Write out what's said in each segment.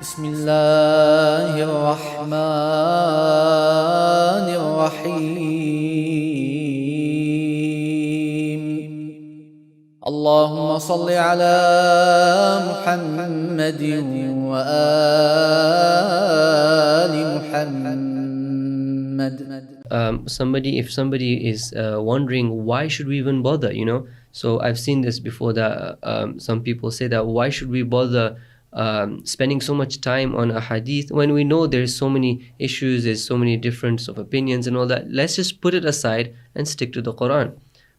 بسم الله الرحمن الرحيم اللهم صل على محمد وآل محمد. If somebody is wondering why should we even bother, so I've seen this before, that some people say that why should we bother spending so much time on a hadith when we know there's so many issues, there's so many difference of opinions and all that. Let's just put it aside and stick to the Qur'an.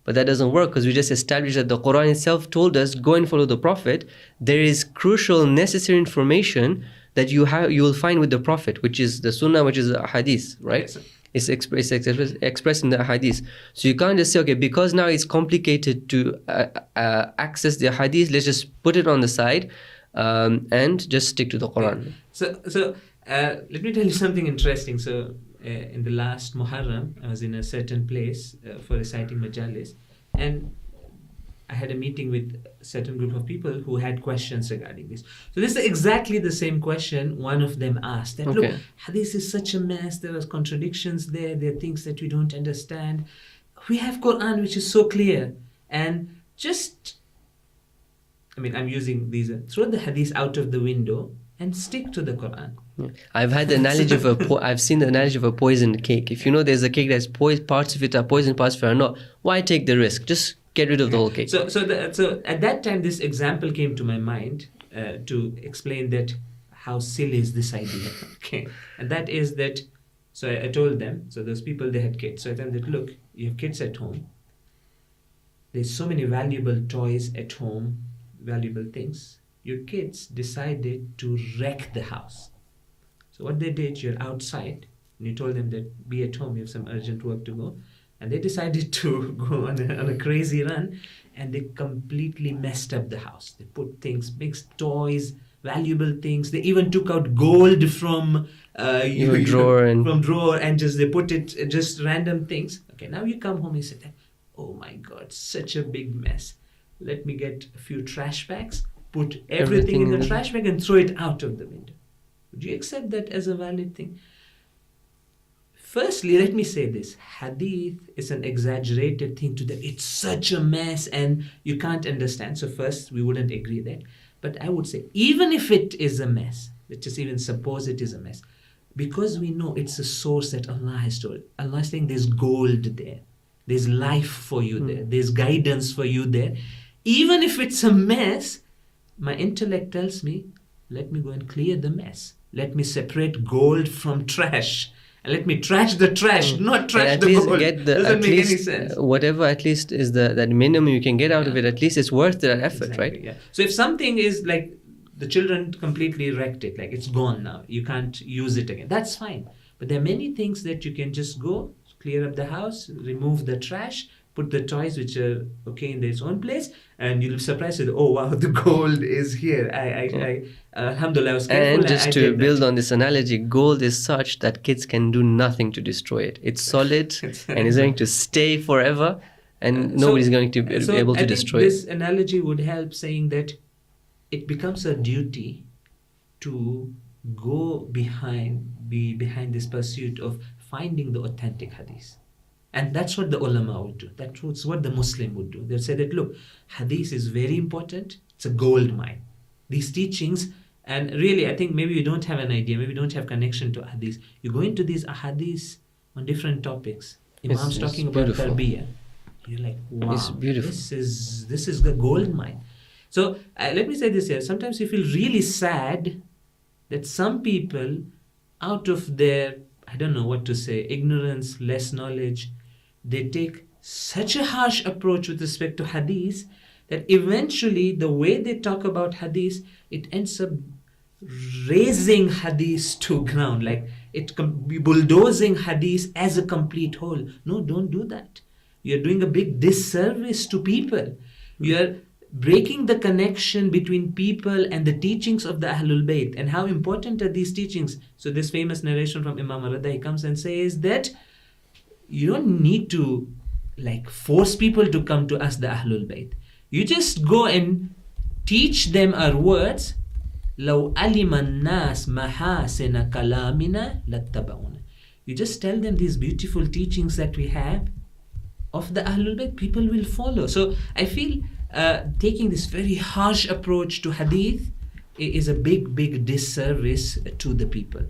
But that doesn't work, because we just established that the Qur'an itself told us go and follow the Prophet. There is crucial, necessary information that you will find with the Prophet, which is the Sunnah, which is a hadith, right? Yes. It's expressed in the hadith. So you can't just say, okay, because now it's complicated to access the hadith, let's just put it on the side and just stick to the Quran. So let me tell you something interesting. So in the last Muharram, I was in a certain place for reciting majalis, and I had a meeting with a certain group of people who had questions regarding this. So this is exactly the same question one of them asked. That, look, hadith is such a mess. There are contradictions there. There are things that we don't understand. We have Quran, which is so clear. And I'm using these. Throw the hadith out of the window and stick to the Quran. Yeah. I've had the analogy of I've seen the analogy of a poisoned cake. If you know there's a cake that's parts of it are poison, parts of it are not, why take the risk? Just get rid of the whole cake. So at that time, this example came to my mind to explain that how silly is this idea. Okay, and that is that. So I told them. So those people, they had kids. So I told them that, look, you have kids at home. There's so many valuable toys at home, valuable things. Your kids decided to wreck the house. So what they did, you're outside, and you told them that be at home, you have some urgent work to go. And they decided to go on a crazy run, and they completely messed up the house. They put things, mixed toys, valuable things. They even took out gold from drawer and just they put it, just random things. Okay, now you come home and say, oh my God, such a big mess. Let me get a few trash bags, put everything in the trash bag and throw it out of the window. Would you accept that as a valid thing? Firstly, let me say this. Hadith is an exaggerated thing to them. It's such a mess and you can't understand. So first, we wouldn't agree that. But I would say, even if it is a mess, let's just even suppose it is a mess, because we know it's a source that Allah has told. Allah is saying there's gold there. There's life for you there. There's guidance for you there. Even if it's a mess, my intellect tells me, let me go and clear the mess. Let me separate gold from trash. And let me trash the trash, not trash the gold. Doesn't make any sense. Whatever at least is that minimum you can get out of it, at least it's worth that effort, exactly, right? Yeah. So if something is like the children completely wrecked it, like it's gone now, you can't use it again, that's fine. But there are many things that you can just go, clear up the house, remove the trash, put the toys which are okay in their own place, and you'll be surprised with, oh wow, the gold is here. Alhamdulillah, I was careful. And just to build on this analogy, gold is such that kids can do nothing to destroy it. It's solid and it's going to stay forever, and nobody's going to be able to destroy it. This analogy would help, saying that it becomes a duty to be behind this pursuit of finding the authentic hadith. And that's what the ulama would do. That's what the Muslim would do. They'll say that, look, hadith is very important. It's a gold mine. These teachings, and really, I think maybe you don't have an idea, maybe you don't have connection to hadith. You go into these hadiths on different topics. Imam's talking about tarbiyah. You're like, wow, it's beautiful. This is the gold mine. So let me say this here. Sometimes you feel really sad that some people, out of their, I don't know what to say, ignorance, less knowledge, they take such a harsh approach with respect to hadith that eventually the way they talk about hadith, it ends up raising hadith to ground, like it bulldozing hadith as a complete whole. No, don't do that. You're doing a big disservice to people. You're breaking the connection between people and the teachings of the Ahlul Bayt. And how important are these teachings? So this famous narration from Imam Rada, he comes and says that you don't need to force people to come to us, the Ahlul Bayt. You just go and teach them our words لو علم الناس محاسن كلامنا لاتبعونا. You just tell them these beautiful teachings that we have of the Ahlul Bayt, people will follow. So I feel taking this very harsh approach to Hadith is a big disservice to the people.